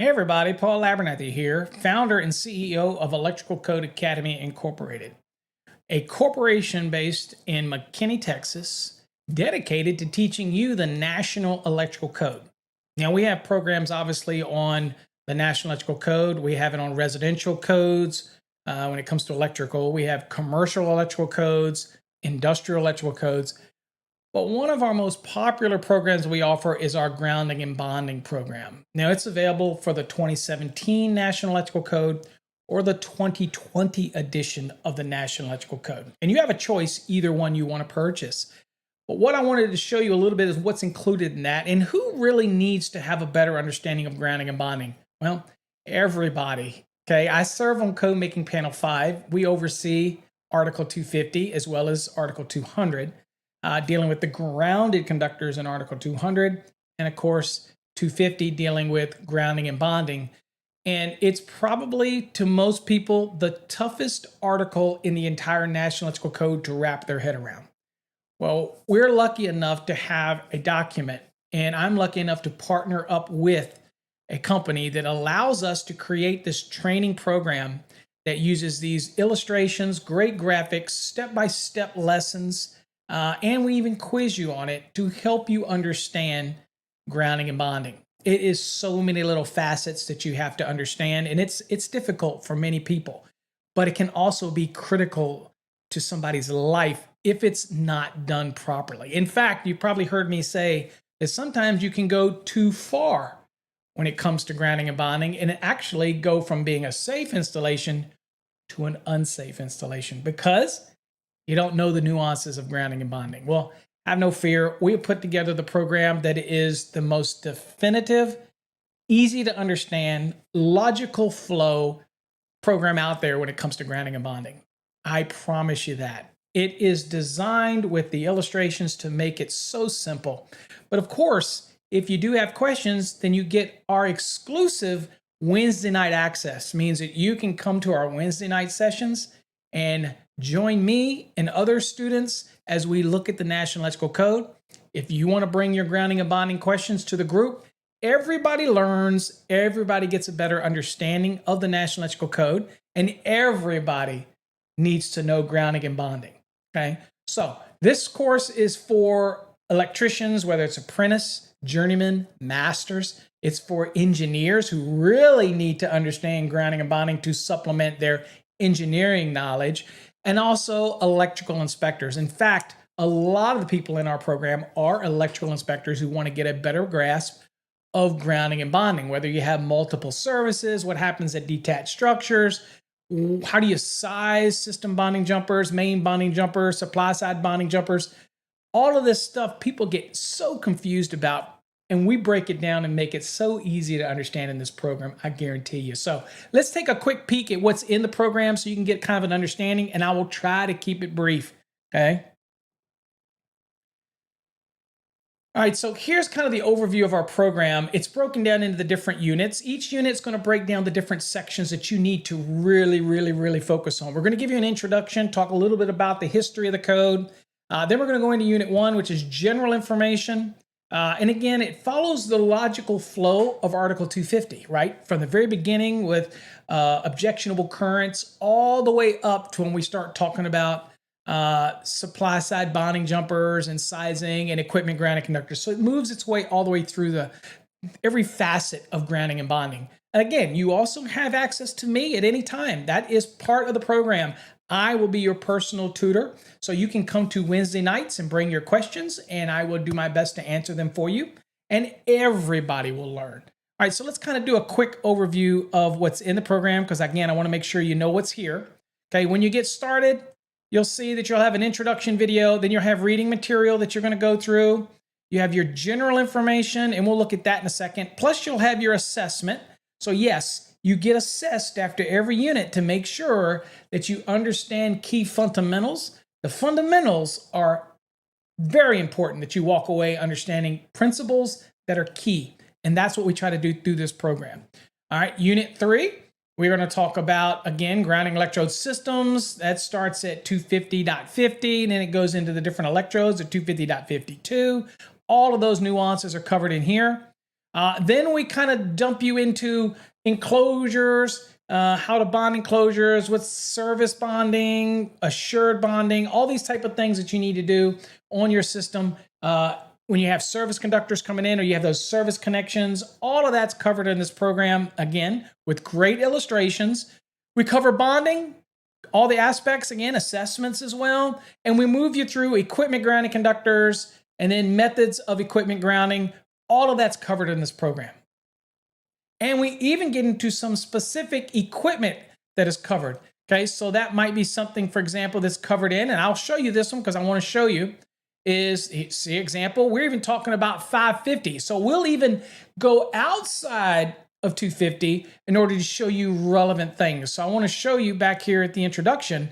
Hey everybody, Paul Abernathy here, founder and CEO of Electrical Code Academy Incorporated, a corporation based in McKinney, Texas, dedicated to teaching you the National Electrical Code. Now, we have programs obviously on the National Electrical Code. We have it on residential codes. When it comes to electrical, we have commercial electrical codes, industrial electrical codes. But one of our most popular programs we offer is our Grounding and Bonding program. Now, it's available for the 2017 National Electrical Code or the 2020 edition of the National Electrical Code. And you have a choice, either one you want to purchase. But what I wanted to show you a little bit is what's included in that and who really needs to have a better understanding of grounding and bonding. Well, everybody. Okay, I serve on Code Making Panel 5. We oversee Article 250 as well as Article 200. Dealing with the grounded conductors in Article 200, and of course, 250 dealing with grounding and bonding. And it's probably, to most people, the toughest article in the entire National Electrical Code to wrap their head around. Well, we're lucky enough to have a document, and I'm lucky enough to partner up with a company that allows us to create this training program that uses these illustrations, great graphics, step-by-step lessons, and we even quiz you on it to help you understand grounding and bonding. It is so many little facets that you have to understand, and it's difficult for many people, but it can also be critical to somebody's life if it's not done properly. In fact, you probably heard me say that sometimes you can go too far when it comes to grounding and bonding and actually go from being a safe installation to an unsafe installation because you don't know the nuances of grounding and bonding. Well, have no fear. We have put together the program that is the most definitive, easy to understand, logical flow program out there when it comes to grounding and bonding. I promise you that. It is designed with the illustrations to make it so simple. But of course, if you do have questions, then you get our exclusive Wednesday night access. Means that you can come to our Wednesday night sessions and join me and other students as we look at the National Electrical Code. If you want to bring your grounding and bonding questions to the group, everybody learns, everybody gets a better understanding of the National Electrical Code, and everybody needs to know grounding and bonding. Okay, so this course is for electricians, whether it's apprentice, journeyman, masters. It's for engineers who really need to understand grounding and bonding to supplement their engineering knowledge, and also electrical inspectors. In fact, a lot of the people in our program are electrical inspectors who want to get a better grasp of grounding and bonding, whether you have multiple services, what happens at detached structures, how do you size system bonding jumpers, main bonding jumpers, supply side bonding jumpers. All of this stuff people get so confused about, and we break it down and make it so easy to understand in this program, I guarantee you. So let's take a quick peek at what's in the program so you can get kind of an understanding, and I will try to keep it brief, okay? All right, so here's kind of the overview of our program. It's broken down into the different units. Each unit's going to break down the different sections that you need to really focus on. We're going to give you an introduction, talk a little bit about the history of the code. Then we're going to go into Unit 1, which is general information. And again, it follows the logical flow of Article 250, right? From the very beginning with objectionable currents all the way up to when we start talking about supply side bonding jumpers and sizing and equipment grounding conductors. So it moves its way all the way through every facet of grounding and bonding. And again, you also have access to me at any time. That is part of the program. I will be your personal tutor. So you can come to Wednesday nights and bring your questions, and I will do my best to answer them for you. And everybody will learn. All right, so let's kind of do a quick overview of what's in the program, because again, I want to make sure you know what's here. Okay, when you get started, you'll see that you'll have an introduction video, then you'll have reading material that you're going to go through. You have your general information, and we'll look at that in a second. Plus, you'll have your assessment. So yes, you get assessed after every unit to make sure that you understand key fundamentals. The fundamentals are very important, that you walk away understanding principles that are key. And that's what we try to do through this program. All right, Unit 3, we're going to talk about, again, grounding electrode systems. That starts at 250.50, and then it goes into the different electrodes at 250.52. All of those nuances are covered in here. Then we kind of dump you into enclosures, how to bond enclosures with service bonding, assured bonding, all these type of things that you need to do on your system. When you have service conductors coming in or you have those service connections, all of that's covered in this program, again, with great illustrations. We cover bonding, all the aspects, again, assessments as well. And we move you through equipment grounding conductors and then methods of equipment grounding. All of that's covered in this program. And we even get into some specific equipment that is covered. Okay, so that might be something, for example, that's covered in, and I'll show you this one because I want to show you, is, see example, we're even talking about 550. So we'll even go outside of 250 in order to show you relevant things. So I want to show you back here at the introduction,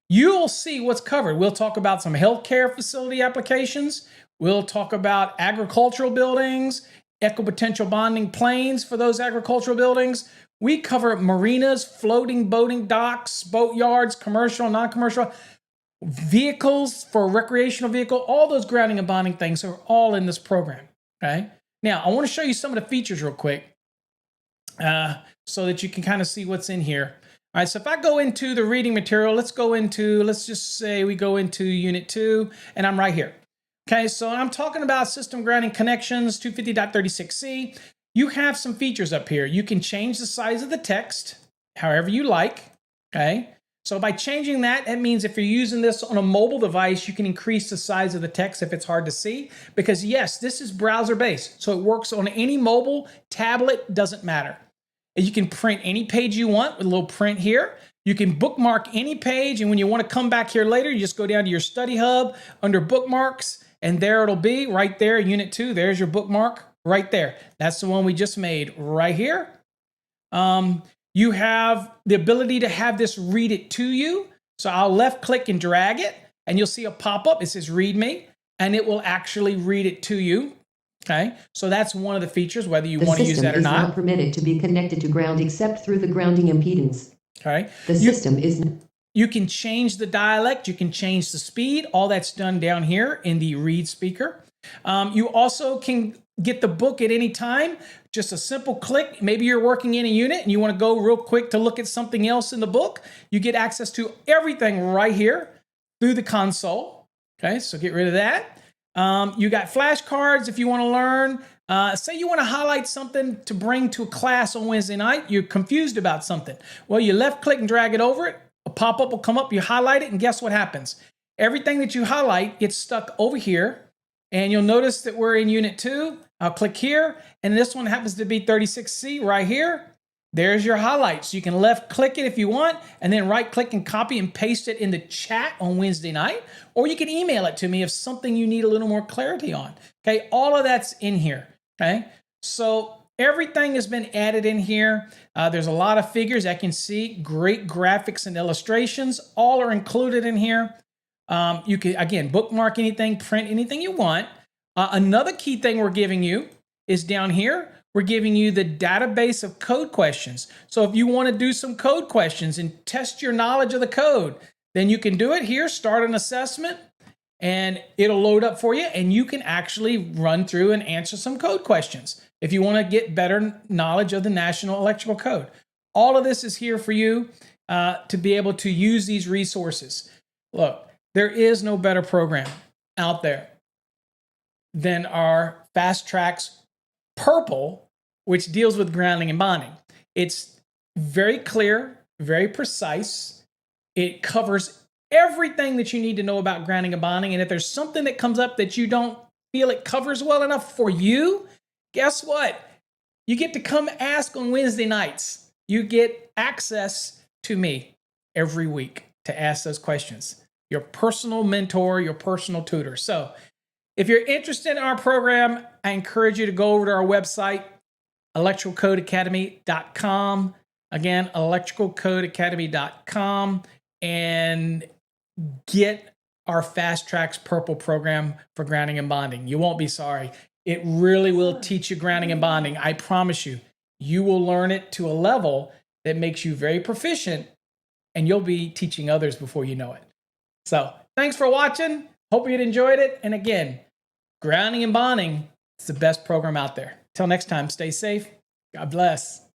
you'll see what's covered. We'll talk about some healthcare facility applications. We'll talk about agricultural buildings, equipotential bonding planes for those agricultural buildings. We cover marinas, floating boating docks, boat yards, commercial, non-commercial, vehicles for recreational vehicle. All those grounding and bonding things are all in this program. Okay. Now I want to show you some of the features real quick so that you can kind of see what's in here. All right. So if I go into the reading material, let's just say we go into Unit 2 and I'm right here. Okay. So I'm talking about system grounding connections, 250.36c. You have some features up here. You can change the size of the text however you like. Okay. So by changing that, it means if you're using this on a mobile device, you can increase the size of the text if it's hard to see. Because yes, this is browser-based, so it works on any mobile, tablet, doesn't matter. And you can print any page you want with a little print here. You can bookmark any page, and when you want to come back here later, you just go down to your study hub under bookmarks, and there it'll be right there, Unit 2. There's your bookmark right there. That's the one we just made right here. You have the ability to have this read it to you. So I'll left click and drag it and you'll see a pop-up. It says read me and it will actually read it to you. Okay. So that's one of the features, whether you want to use that or not. The system is not permitted to be connected to ground except through the grounding impedance. Okay. The system is... You can change the dialect. You can change the speed. All that's done down here in the read speaker. You also can get the book at any time. Just a simple click. Maybe you're working in a unit and you want to go real quick to look at something else in the book. You get access to everything right here through the console. Okay, so get rid of that. You got flashcards if you want to learn. Say you want to highlight something to bring to a class on Wednesday night. You're confused about something. Well, you left click and drag it over it. A pop-up will come up. You highlight it and guess what happens? Everything that you highlight gets stuck over here. And you'll notice that we're in Unit 2. I'll click here, and this one happens to be 36C right here. There's your highlights. You can left click it if you want, and then right click and copy and paste it in the chat on Wednesday night, or you can email it to me if something you need a little more clarity on. Okay, all of that's in here. Okay, so everything has been added in here. There's a lot of figures I can see, great graphics and illustrations, all are included in here. You can, again, bookmark anything, print anything you want. Another key thing we're giving you is down here. We're giving you the database of code questions. So if you want to do some code questions and test your knowledge of the code, then you can do it here, start an assessment, and it'll load up for you, and you can actually run through and answer some code questions if you want to get better knowledge of the National Electrical Code. All of this is here for you to be able to use these resources. Look, there is no better program out there than our Fast Tracks Purple, which deals with grounding and bonding. It's very clear, very precise. It covers everything that you need to know about grounding and bonding. And if there's something that comes up that you don't feel it covers well enough for you, guess what? You get to come ask on Wednesday nights. You get access to me every week to ask those questions. Your personal mentor, your personal tutor. So if you're interested in our program, I encourage you to go over to our website, electricalcodeacademy.com. Again, electricalcodeacademy.com, and get our Fast Tracks Purple program for grounding and bonding. You won't be sorry. It really will teach you grounding and bonding. I promise you, you will learn it to a level that makes you very proficient, and you'll be teaching others before you know it. So thanks for watching. Hope you enjoyed it. And again, grounding and bonding is the best program out there. Till next time, stay safe. God bless.